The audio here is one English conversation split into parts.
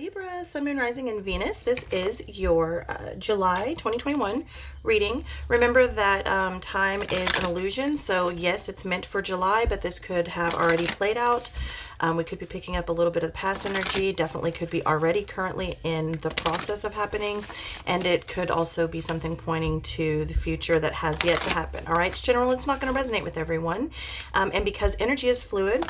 Libra, Sun, Moon, Rising, and Venus. This is your July 2021 reading. Remember that time is an illusion, so yes, it's meant for July, but this could have already played out. We could be picking up a little bit of the past energy, definitely could be already currently in the process of happening, and it could also be something pointing to the future that has yet to happen. All right, in general, it's not going to resonate with everyone, and because energy is fluid,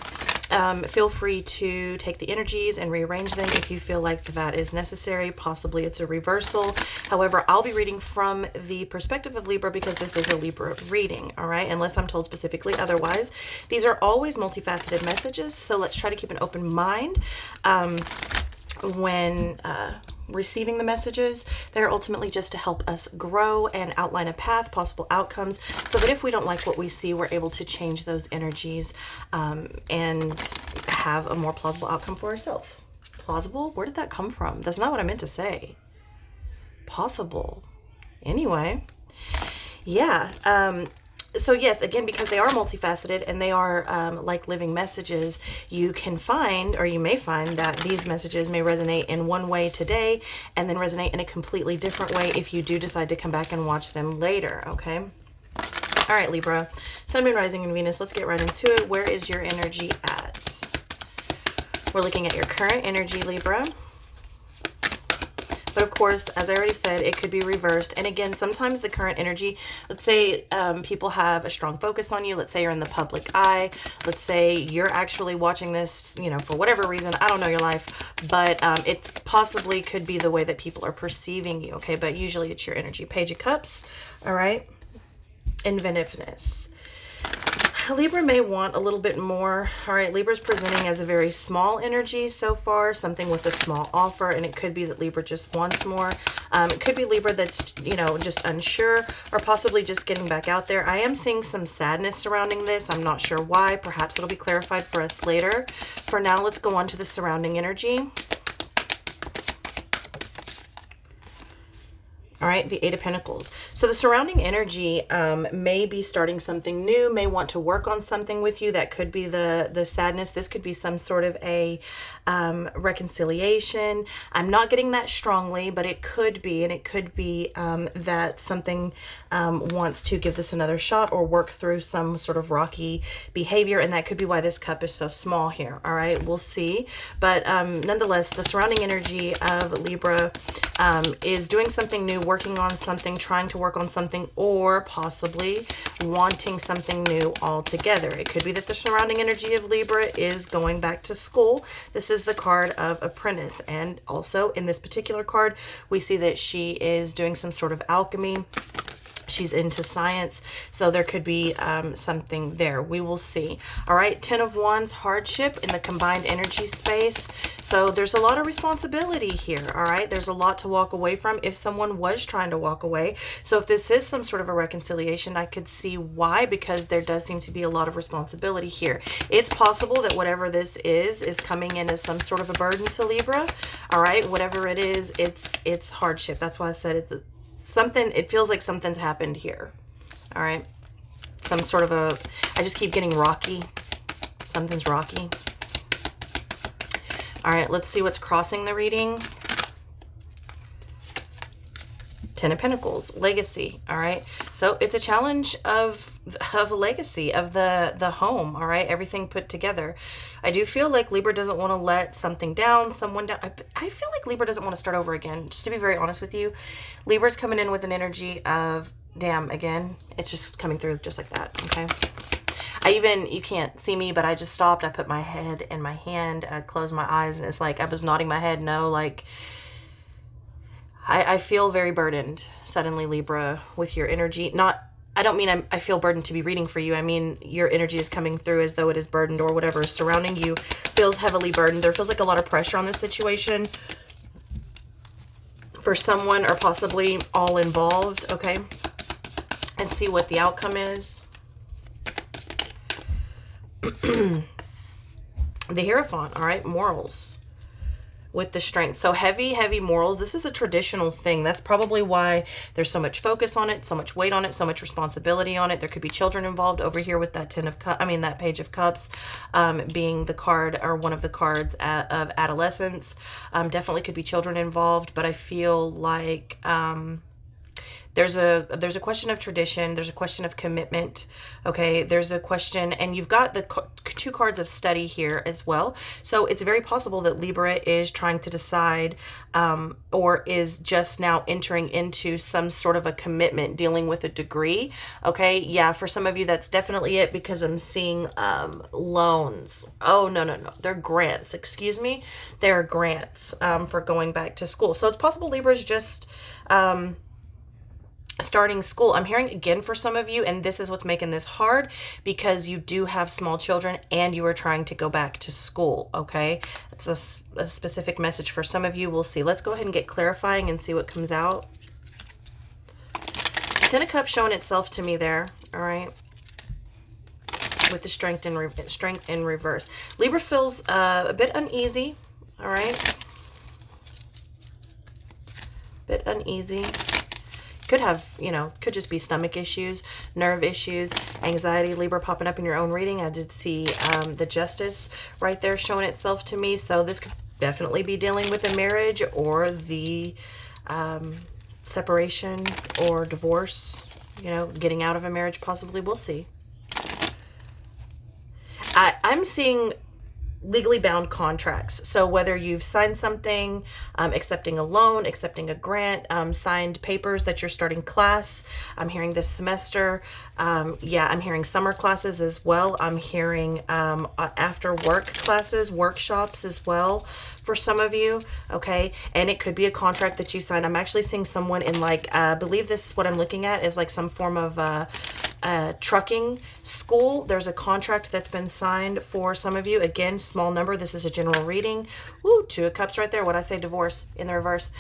feel free to take the energies and rearrange them if you feel like that is necessary. Possibly it's a reversal. However, I'll be reading from the perspective of Libra because this is a Libra reading, all right? Unless I'm told specifically otherwise. These are always multifaceted messages, so let's try to keep an open mind when receiving the messages. They're ultimately just to help us grow and outline a path, possible outcomes, so that if we don't like what we see, we're able to change those energies and have a more plausible outcome for ourselves. Plausible? Where did that come from? That's not what I meant to say. Possible. Anyway, yeah. So yes, again, because they are multifaceted and they are like living messages, you can find, or you may find, that these messages may resonate in one way today and then resonate in a completely different way if you do decide to come back and watch them later, okay? All right, Libra, Sun, Moon, Rising, and Venus, let's get right into it. Where is your energy at? We're looking at your current energy, Libra. But of course, as I already said, it could be reversed. And again, sometimes the current energy, let's say people have a strong focus on you. Let's say you're in the public eye. Let's say you're actually watching this, you know, for whatever reason. I don't know your life, but it's possibly could be the way that people are perceiving you, okay? But usually it's your energy. Page of Cups, all right? Inventiveness. Libra may want a little bit more. All right, Libra's presenting as a very small energy so far, something with a small offer, and it could be that Libra just wants more. It could be Libra that's, you know, just unsure or possibly just getting back out there. I am seeing some sadness surrounding this. I'm not sure why. Perhaps it'll be clarified for us later. For now, let's go on to the surrounding energy. All right, the Eight of Pentacles. So the surrounding energy may be starting something new, may want to work on something with you. That could be the sadness. This could be some sort of a reconciliation. I'm not getting that strongly, but it could be, and it could be that something wants to give this another shot or work through some sort of rocky behavior, and that could be why this cup is so small here. All right, we'll see. But nonetheless, the surrounding energy of Libra is doing something new, working on something, trying to work on something, or possibly wanting something new altogether. It could be that the surrounding energy of Libra is going back to school. This is the card of Apprentice, and also in this particular card we see that she is doing some sort of alchemy. She's into science, so there could be something there. We will see. All right, Ten of Wands, hardship in the combined energy space. So there's a lot of responsibility here, all right? There's a lot to walk away from if someone was trying to walk away. So if this is some sort of a reconciliation, I could see why, because there does seem to be a lot of responsibility here. It's possible that whatever this is coming in as some sort of a burden to Libra, all right? Whatever it is, it's hardship. That's why I said it. Something, it feels like something's happened here. All right. Some sort of a, I just keep getting rocky. Something's rocky. All right, let's see what's crossing the reading. Ten of Pentacles, legacy. All right. So it's a challenge of legacy, of the home. All right. Everything put together. I do feel like Libra doesn't want to let something down, someone down. I feel like Libra doesn't want to start over again. Just to be very honest with you, Libra's coming in with an energy of, damn, again, it's just coming through just like that. Okay. You can't see me, but I just stopped. I put my head in my hand and I closed my eyes, and it's like I was nodding my head no, like, I feel very burdened suddenly, Libra, with your energy. I don't mean I feel burdened to be reading for you. I mean, your energy is coming through as though it is burdened, or whatever is surrounding you feels heavily burdened. There feels like a lot of pressure on this situation for someone, or possibly all involved, okay? And see what the outcome is. The Hierophant, all right, morals. with the Strength. So heavy, heavy morals. This is a traditional thing. That's probably why there's so much focus on it, so much weight on it, so much responsibility on it. There could be children involved over here with that that Page of Cups, being the card, or one of the cards of adolescence. Definitely could be children involved, but I feel like there's a question of tradition. There's a question of commitment. Okay, there's a question, and you've got the two cards of study here as well. So it's very possible that Libra is trying to decide, or is just now entering into some sort of a commitment, dealing with a degree. Okay, yeah, for some of you that's definitely it, because I'm seeing loans. Oh, no, no, no, they're grants. Excuse me, they're grants for going back to school. So it's possible Libra is just starting school. I'm hearing again for some of you, and this is what's making this hard, because you do have small children and you are trying to go back to school. Okay, it's a specific message for some of you. We'll see. Let's go ahead and get clarifying and see what comes out. Ten of Cups showing itself to me there. All right, with the strength in reverse. Libra feels a bit uneasy. All right, bit uneasy. Could have, could just be stomach issues, nerve issues, anxiety. Libra popping up in your own reading. I did see the Justice right there showing itself to me. So this could definitely be dealing with a marriage, or the separation or divorce, getting out of a marriage possibly. We'll see. I'm seeing legally bound contracts. So whether you've signed something, accepting a loan, accepting a grant, signed papers that you're starting class. I'm hearing this semester. Yeah, I'm hearing summer classes as well. I'm hearing after work classes, workshops as well for some of you. Okay, and it could be a contract that you sign. I'm actually seeing someone in I believe this, what I'm looking at is like some form of trucking school. There's a contract that's been signed for some of you. Again, small number. This is a general reading. Ooh, Two of Cups right there. What I say, divorce in the reverse.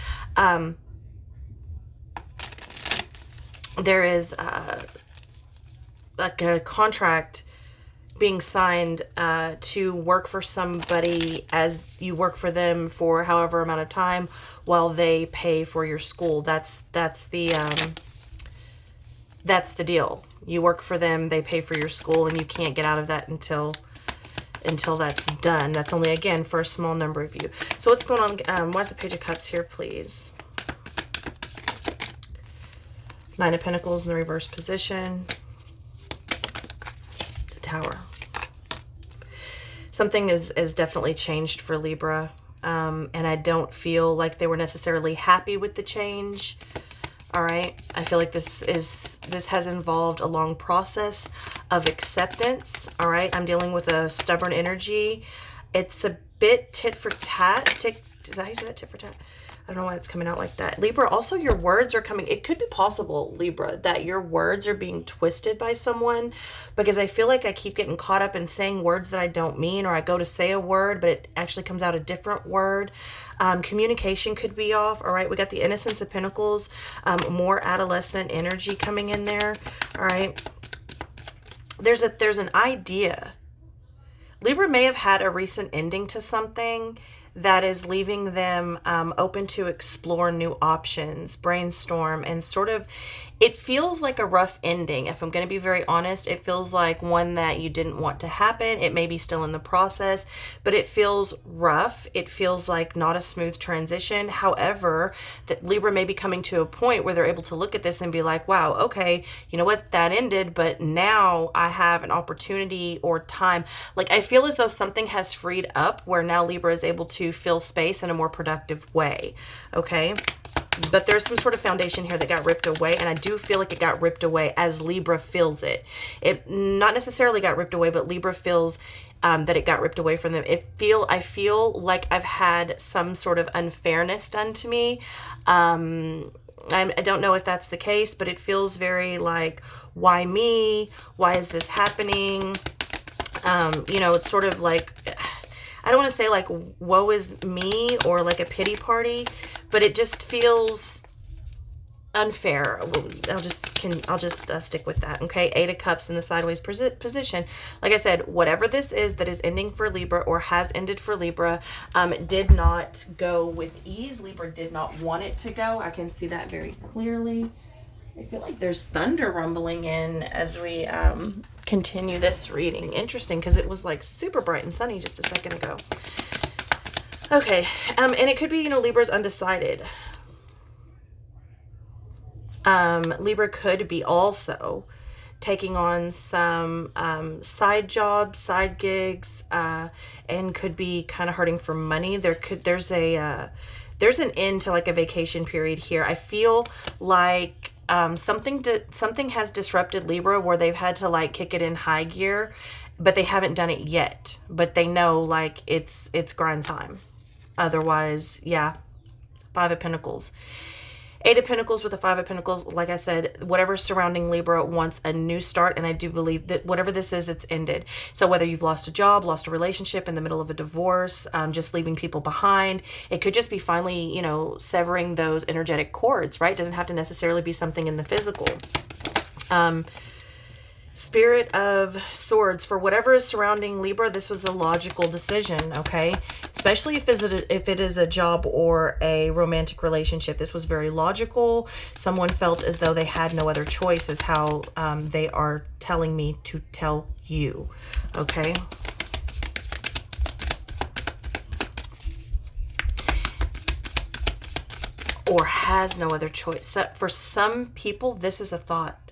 There is like a contract being signed to work for somebody, as you work for them for however amount of time while they pay for your school. That's the deal. You work for them, they pay for your school, and you can't get out of that until that's done. That's only, again, for a small number of you. So what's going on? Why's the Page of Cups here, please? Nine of Pentacles in the reverse position. The Tower. Something is definitely changed for Libra, and I don't feel like they were necessarily happy with the change. All right, I feel like this has involved a long process of acceptance. All right, I'm dealing with a stubborn energy. It's a bit tit for tat. Is that how you say that, tit for tat? I don't know why it's coming out like that. Libra, also your words are coming. It could be possible, Libra, that your words are being twisted by someone, because I feel like I keep getting caught up in saying words that I don't mean, or I go to say a word, but it actually comes out a different word. Communication could be off. All right, we got the Innocence of Pentacles, more adolescent energy coming in there. All right, there's an idea. Libra may have had a recent ending to something that is leaving them open to explore new options, brainstorm, and sort of, it feels like a rough ending. If I'm going to be very honest, it feels like one that you didn't want to happen. It may be still in the process, but it feels rough. It feels like not a smooth transition. However, that Libra may be coming to a point where they're able to look at this and be like, wow, okay, you know what, that ended, but now I have an opportunity or time. Like, I feel as though something has freed up where now Libra is able to fill space in a more productive way. Okay, but there's some sort of foundation here that got ripped away, and I do feel like it got ripped away as Libra feels it. It not necessarily got ripped away, but Libra feels that it got ripped away from them. I feel like I've had some sort of unfairness done to me. I don't know if that's the case, but it feels very like, why me? Why is this happening? It's sort of like, I don't want to say like, woe is me, or like a pity party, but it just feels unfair. I'll just stick with that. Okay, 8 of Cups in the sideways position. Like I said, whatever this is that is ending for Libra or has ended for Libra, did not go with ease. Libra did not want it to go. I can see that very clearly. I feel like there's thunder rumbling in as we continue this reading. Interesting, because it was like super bright and sunny just a second ago. Okay, and it could be, you know, Libra's undecided. Libra could be also taking on some side jobs, side gigs, and could be kind of hurting for money. There's an end to like a vacation period here. I feel like something has disrupted Libra where they've had to like kick it in high gear, but they haven't done it yet. But they know like it's grind time. Otherwise, yeah. 5 of Pentacles. 8 of Pentacles with the 5 of Pentacles. Like I said, whatever's surrounding Libra wants a new start. And I do believe that whatever this is, it's ended. So whether you've lost a job, lost a relationship, in the middle of a divorce, just leaving people behind, it could just be finally, you know, severing those energetic cords, right? It doesn't have to necessarily be something in the physical. Spirit of Swords, for whatever is surrounding Libra, this was a logical decision, okay? Especially if it is a job or a romantic relationship. This was very logical. Someone felt as though they had no other choice, is how they are telling me to tell you, okay? Or has no other choice. So for some people, this is a thought.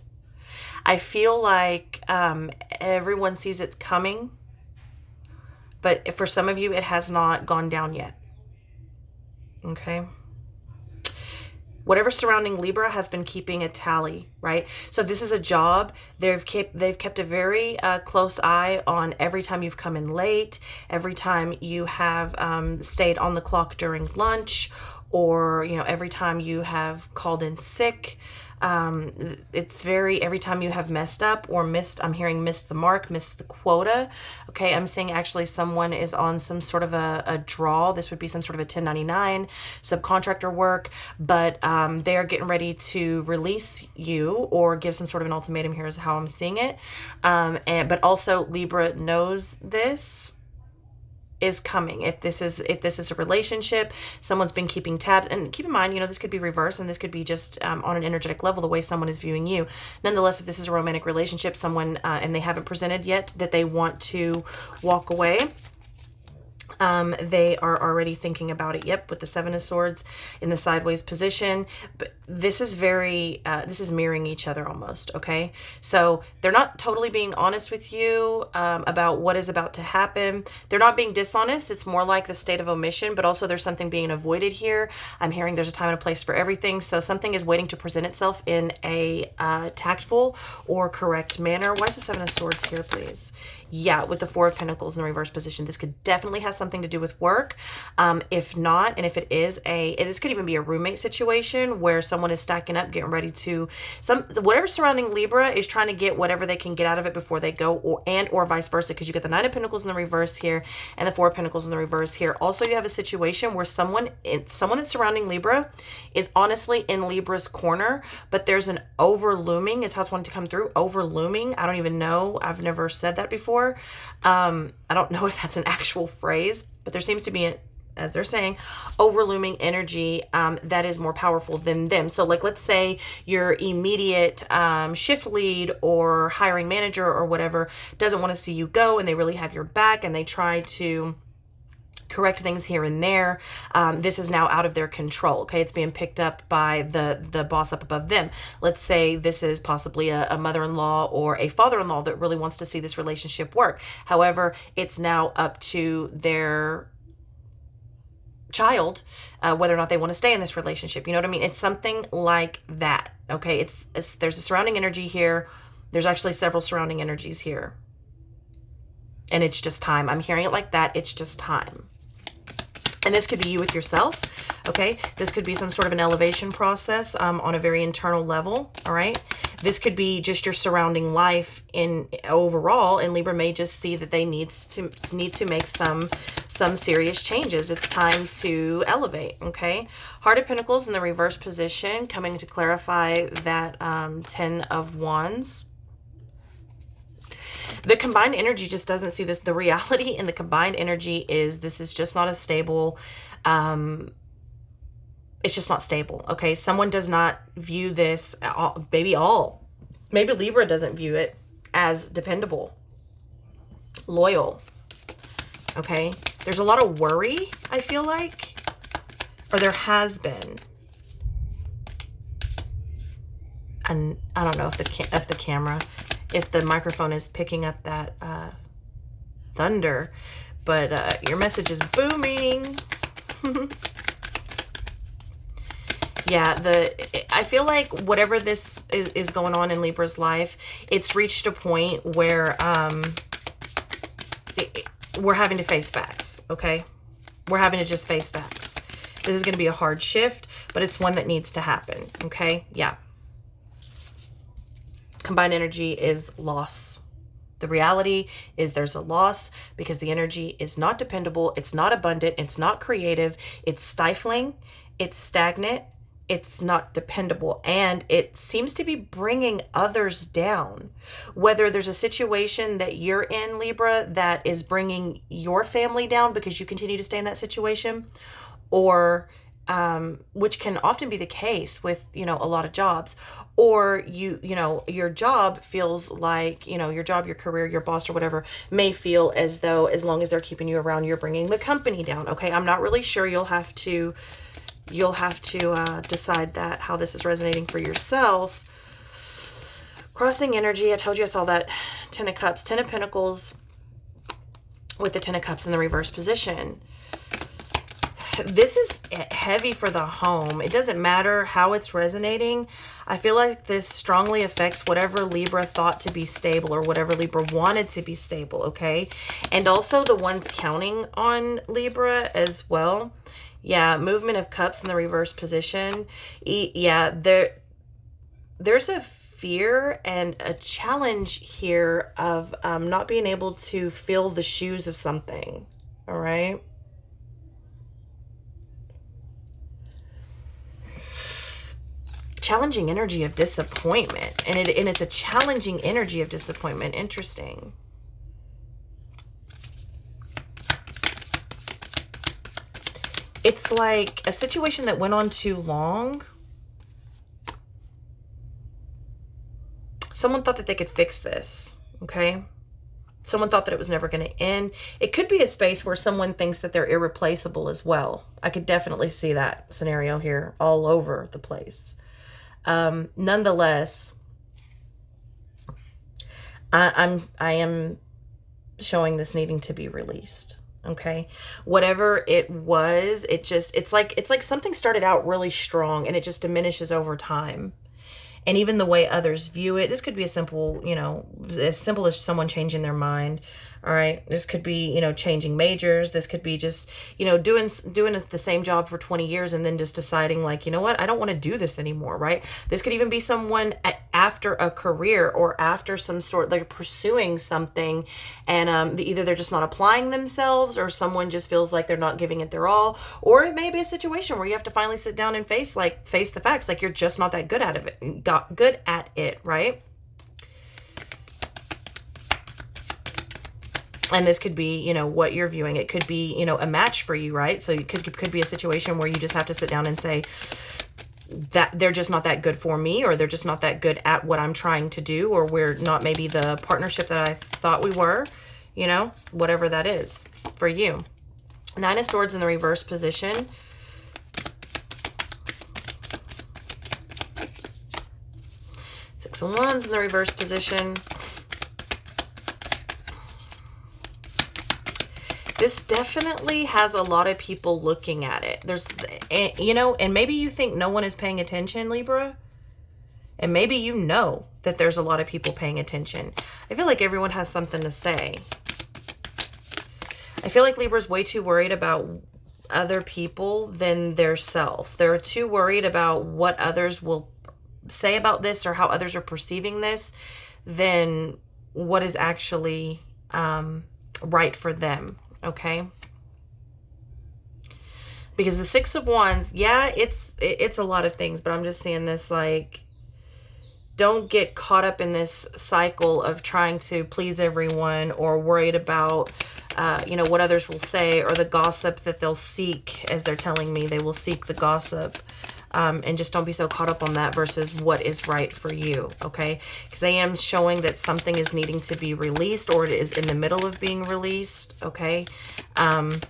I feel like everyone sees it coming, but for some of you, it has not gone down yet. Okay. Whatever surrounding Libra has been keeping a tally, right? So this is a job. They've kept a very close eye on every time you've come in late, every time you have stayed on the clock during lunch, or, you know, every time you have called in sick. It's very, every time you have messed up or missed, I'm hearing missed the mark, missed the quota. Okay. I'm seeing actually someone is on some sort of a draw. This would be some sort of a 1099 subcontractor work, but, they are getting ready to release you or give some sort of an ultimatum. Here's how I'm seeing it. But also Libra knows this is coming. If this is a relationship, someone's been keeping tabs, and keep in mind, you know, this could be reverse, and this could be just on an energetic level, the way someone is viewing you. Nonetheless, if this is a romantic relationship, someone and they haven't presented yet that they want to walk away, they are already thinking about it. Yep, with the 7 of Swords in the sideways position. But this is very, this is mirroring each other almost, okay? So they're not totally being honest with you about what is about to happen. They're not being dishonest. It's more like the state of omission, but also there's something being avoided here. I'm hearing there's a time and a place for everything. So something is waiting to present itself in a tactful or correct manner. Why is the 7 of Swords here, please? Yeah, with the 4 of Pentacles in the reverse position. This could definitely have something to do with work. If not, and if it is this could even be a roommate situation where someone is stacking up, getting ready to, whatever surrounding Libra is trying to get whatever they can get out of it before they go, or vice versa, because you get the 9 of Pentacles in the reverse here and the 4 of Pentacles in the reverse here. Also, you have a situation where someone that's surrounding Libra is honestly in Libra's corner, but there's an overlooming, is how it's wanting to come through, overlooming. I don't even know. I've never said that before. I don't know if that's an actual phrase, but there seems to be, as they're saying, overlooming energy that is more powerful than them. So like, let's say your immediate shift lead or hiring manager or whatever doesn't want to see you go, and they really have your back, and they try to correct things here and there. This is now out of their control. Okay, it's being picked up by the boss up above them. Let's say this is possibly a mother-in-law or a father-in-law that really wants to see this relationship work. However, it's now up to their child whether or not they want to stay in this relationship. You know what I mean? It's something like that. Okay, it's there's a surrounding energy here. There's actually several surrounding energies here, and it's just time. I'm hearing it like that. It's just time. And this could be you with yourself, okay? This could be some sort of an elevation process on a very internal level, all right? This could be just your surrounding life in overall, and Libra may just see that they need to make some serious changes. It's time to elevate, okay? Heart of Pentacles in the reverse position, coming to clarify that 10 of Wands. The combined energy just doesn't see this. The reality in the combined energy is this is just not a stable, it's just not stable, okay? Someone does not view this, maybe Libra doesn't view it as dependable, loyal, okay? There's a lot of worry, I feel like, or there has been. And I don't know if the microphone is picking up that thunder, but your message is booming. Yeah, I feel like whatever this is going on in Libra's life, it's reached a point where we're having to face facts, okay? We're having to just face facts. This is going to be a hard shift, but it's one that needs to happen, okay? Yeah. Combined energy is loss. The reality is there's a loss because the energy is not dependable. It's not abundant. It's not creative. It's stifling. It's stagnant. It's not dependable. And it seems to be bringing others down. Whether there's a situation that you're in, Libra, that is bringing your family down because you continue to stay in that situation, or which can often be the case with, a lot of jobs, or your job feels like, your job, your career, your boss or whatever may feel as though as long as they're keeping you around, you're bringing the company down. Okay. I'm not really sure. You'll have to decide that, how this is resonating for yourself. Crossing energy. I told you I saw that 10 of Cups, 10 of Pentacles with the 10 of Cups in the reverse position. This is heavy for the home. It doesn't matter how it's resonating. I feel like this strongly affects whatever Libra thought to be stable or whatever Libra wanted to be stable, okay? And also the ones counting on Libra as well. Yeah, movement of Cups in the reverse position. Yeah, there's a fear and a challenge here of not being able to fill the shoes of something, all right? Challenging energy of disappointment, and it's a challenging energy of disappointment. Interesting. It's like a situation that went on too long. Someone thought that they could fix this, okay? Someone thought that it was never going to end. It could be a space where someone thinks that they're irreplaceable as well. I could definitely see that scenario here all over the place. Nonetheless, I am showing this needing to be released. Okay. Whatever it was, it's like something started out really strong and it just diminishes over time. And even the way others view it, this could be as simple as someone changing their mind. All right. This could be, changing majors. This could be just, doing the same job for 20 years and then just deciding like, you know what, I don't want to do this anymore. Right. This could even be someone after a career or after some sort, like pursuing something, and either they're just not applying themselves, or someone just feels like they're not giving it their all, or it may be a situation where you have to finally sit down and face the facts, like you're just not that good at it, right? And this could be, what you're viewing. It could be, a match for you, right? So it could be a situation where you just have to sit down and say that they're just not that good for me, or they're just not that good at what I'm trying to do, or we're not maybe the partnership that I thought we were, whatever that is for you. 9 of Swords in the reverse position. Six of Wands in the reverse position. This definitely has a lot of people looking at it. There's, and maybe you think no one is paying attention, Libra. And maybe that there's a lot of people paying attention. I feel like everyone has something to say. I feel like Libra's way too worried about other people than their self. They're too worried about what others will say about this or how others are perceiving this than what is actually right for them, okay? Because the Six of Wands, yeah, it's a lot of things, but I'm just seeing this like, don't get caught up in this cycle of trying to please everyone or worried about, you know, what others will say or the gossip that they'll seek. As they're telling me, they will seek the gossip. And just don't be so caught up on that versus what is right for you, okay? Because I am showing that something is needing to be released or it is in the middle of being released, okay? And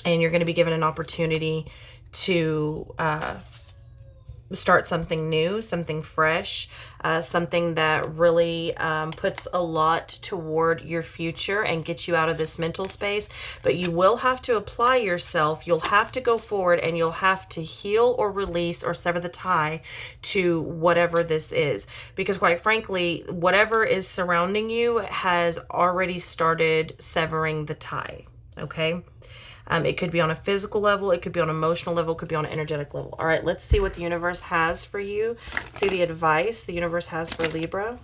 you're going to be given an opportunity to start something new, something fresh, something that really puts a lot toward your future and gets you out of this mental space. But you will have to apply yourself. You'll have to go forward and you'll have to heal or release or sever the tie to whatever this is. Because quite frankly, whatever is surrounding you has already started severing the tie, okay? It could be on a physical level. It could be on an emotional level. It could be on an energetic level. All right, let's see what the universe has for you. See the advice the universe has for Libra.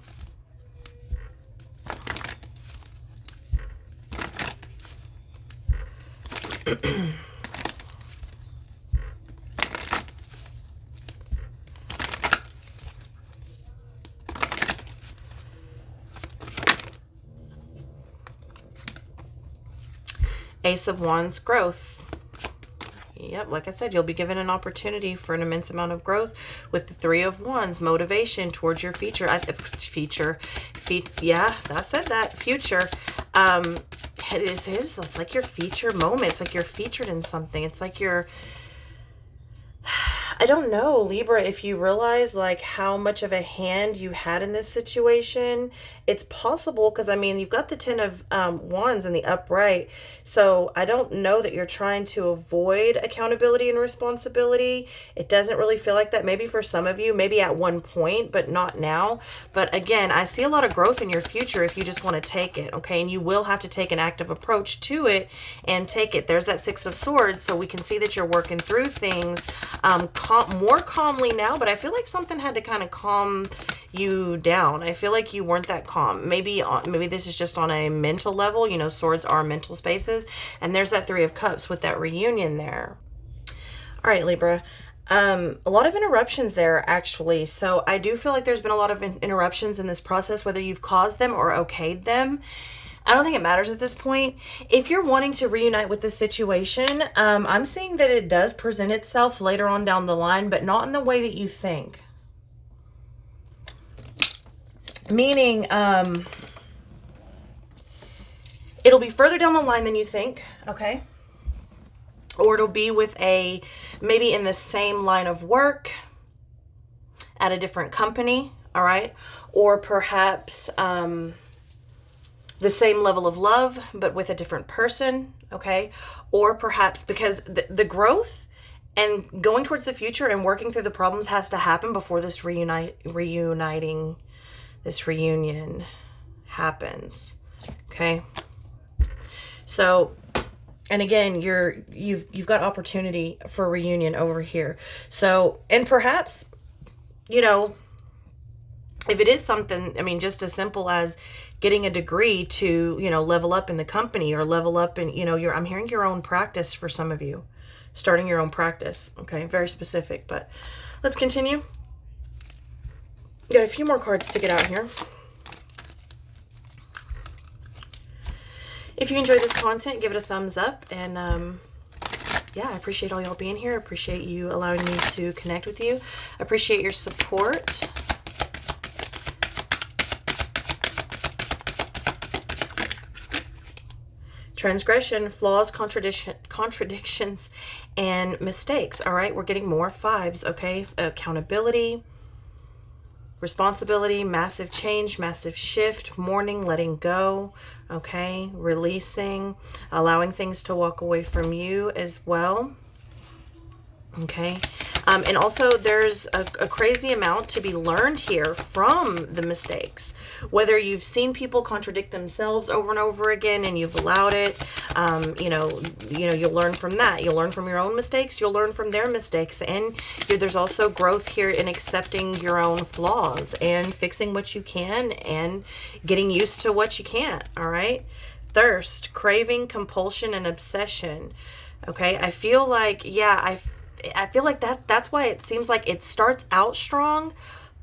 Ace of Wands, growth. Yep, like I said, you'll be given an opportunity for an immense amount of growth with the Three of Wands, motivation towards your future. Yeah, I said that, future. It's like your feature moment. It's like you're featured in something. It's like you're, I don't know, Libra, if you realize like how much of a hand you had in this situation. It's possible because, I mean, you've got the Ten of Wands in the upright. So I don't know that you're trying to avoid accountability and responsibility. It doesn't really feel like that. Maybe for some of you, maybe at one point, but not now. But again, I see a lot of growth in your future if you just want to take it, okay? And you will have to take an active approach to it and take it. There's that Six of Swords, so we can see that you're working through things more calmly now, but I feel like something had to kind of calm you down. I feel like you weren't that calm. Maybe this is just on a mental level. You know, swords are mental spaces. And there's that Three of Cups with that reunion there. All right, Libra. A lot of interruptions there, actually. So I do feel like there's been a lot of interruptions in this process, whether you've caused them or okayed them. I don't think it matters at this point. If you're wanting to reunite with this situation, I'm seeing that it does present itself later on down the line, but not in the way that you think. Meaning, it'll be further down the line than you think, okay? Or it'll be with maybe in the same line of work at a different company, all right? Or perhaps the same level of love, but with a different person, okay? Or perhaps because the growth and going towards the future and working through the problems has to happen before this this reunion happens, okay? So, and again, you've got opportunity for reunion over here. So, and perhaps, you know, if it is something, I mean, just as simple as getting a degree to, you know, level up in the company or level up in, you know, I'm hearing your own practice for some of you, starting your own practice, okay? Very specific, but let's continue. Got a few more cards to get out here. If you enjoyed this content, give it a thumbs up. And yeah, I appreciate all y'all being here. I appreciate you allowing me to connect with you. I appreciate your support. Transgression, flaws, contradictions, and mistakes. All right, we're getting more fives, okay? Accountability, responsibility, massive change, massive shift, mourning, letting go, okay? Releasing, allowing things to walk away from you as well, okay? And also there's a crazy amount to be learned here from the mistakes. Whether you've seen people contradict themselves over and over again and you've allowed it, you'll learn from that. You'll learn from your own mistakes. You'll learn from their mistakes. And there's also growth here in accepting your own flaws and fixing what you can and getting used to what you can't. All right. Thirst, craving, compulsion, and obsession. Okay. I feel like, I feel like that's why it seems like it starts out strong,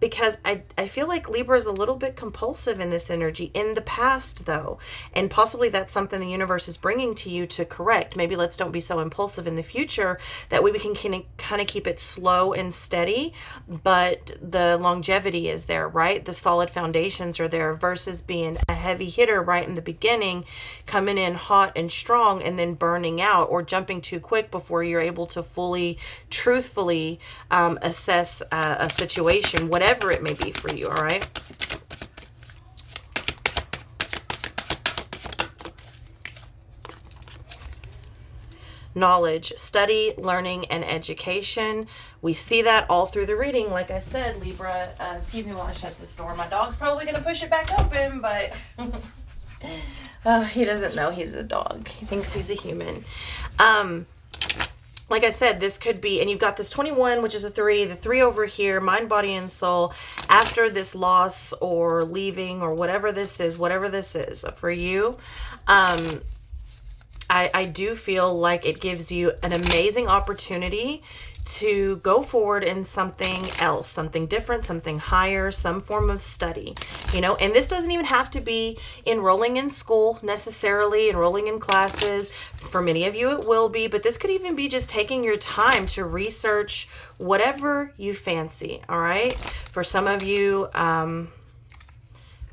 because I feel like Libra is a little bit compulsive in this energy in the past, though. And possibly that's something the universe is bringing to you to correct. Maybe let's don't be so impulsive in the future. That way we can kind of keep it slow and steady, but the longevity is there, right? The solid foundations are there versus being a heavy hitter right in the beginning, coming in hot and strong and then burning out or jumping too quick before you're able to fully, truthfully assess a situation, whatever it may be for you. All right. Knowledge, study, learning, and education. We see that all through the reading. Like I said, Libra, excuse me while I shut this door. My dog's probably going to push it back open, but he doesn't know he's a dog. He thinks he's a human. Like I said, this could be, and you've got this 21, which is a 3, the 3 over here, mind, body, and soul, after this loss or leaving or whatever this is for you. I do feel like it gives you an amazing opportunity to go forward in something else, something different, something higher, some form of study, and this doesn't even have to be enrolling in school necessarily, enrolling in classes. For many of you it will be, but this could even be just taking your time to research whatever you fancy. All right. For some of you,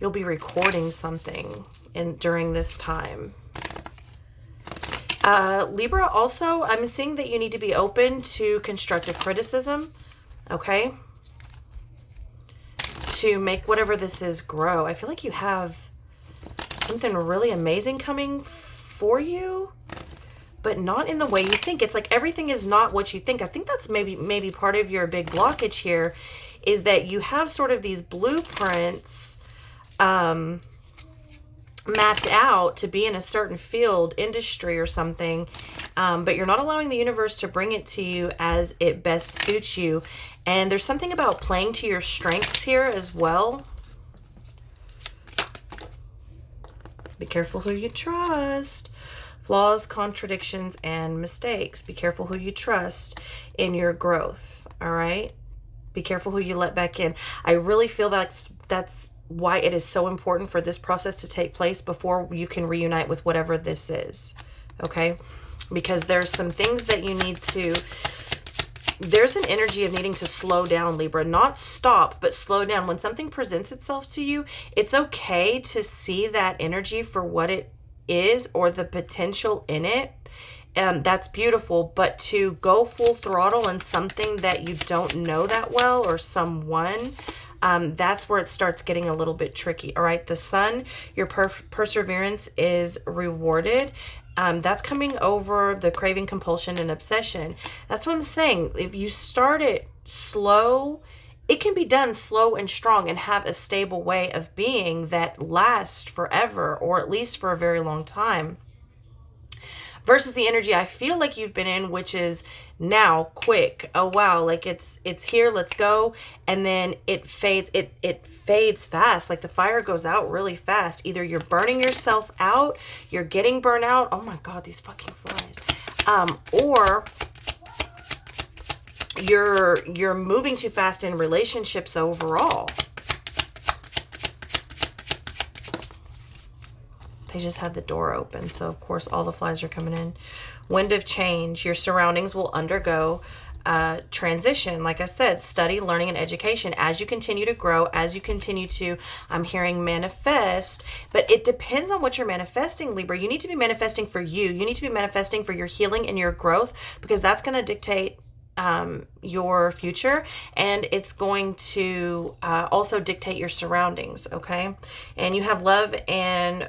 you'll be recording something during this time. Libra, also, I'm seeing that you need to be open to constructive criticism, okay? To make whatever this is grow. I feel like you have something really amazing coming for you, but not in the way you think. It's like everything is not what you think. I think that's maybe part of your big blockage here, is that you have sort of these blueprints mapped out to be in a certain field, industry or something, but you're not allowing the universe to bring it to you as it best suits you. And there's something about playing to your strengths here as well. Be careful who you trust. Flaws, contradictions, and mistakes. Be careful who you trust in your growth. All right. Be careful who you let back in. I really feel that's why it is so important for this process to take place before you can reunite with whatever this is. Okay? Because there's some things that you need to, there's an energy of needing to slow down, Libra. Not stop, but slow down. When something presents itself to you, it's okay to see that energy for what it is or the potential in it. That's beautiful, but to go full throttle in something that you don't know that well or someone, that's where it starts getting a little bit tricky. All right. The Sun, your perseverance is rewarded. That's coming over the craving, compulsion, and obsession. That's what I'm saying. If you start it slow, it can be done slow and strong and have a stable way of being that lasts forever, or at least for a very long time. Versus the energy I feel like you've been in, which is now, quick. Oh wow, like it's here, let's go. And then it fades, it fades fast. Like the fire goes out really fast. Either you're burning yourself out, you're getting burnt out. Oh my God, these fucking flies. Or you're moving too fast in relationships overall. They just had the door open, so of course all the flies are coming in. Wind of change. Your surroundings will undergo transition. Like I said, study, learning, and education. As you continue to grow, as you continue to, I'm hearing manifest, but it depends on what you're manifesting, Libra. You need to be manifesting for you. You need to be manifesting for your healing and your growth, because that's going to dictate your future, and it's going to also dictate your surroundings. Okay. And you have love and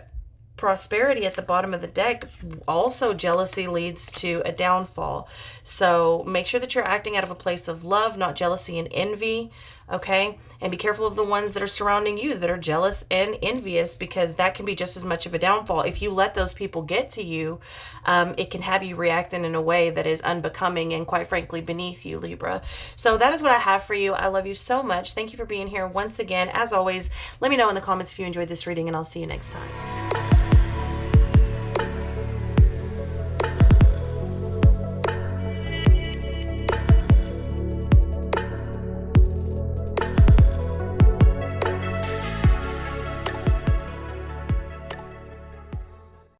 prosperity at the bottom of the deck, also jealousy leads to a downfall. So make sure that you're acting out of a place of love, not jealousy and envy. Okay, and be careful of the ones that are surrounding you that are jealous and envious, because that can be just as much of a downfall. If you let those people get to you, it can have you reacting in a way that is unbecoming and, quite frankly, beneath you, Libra. So that is what I have for you. I love you so much. Thank you for being here once again. As always, let me know in the comments if you enjoyed this reading, and I'll see you next time.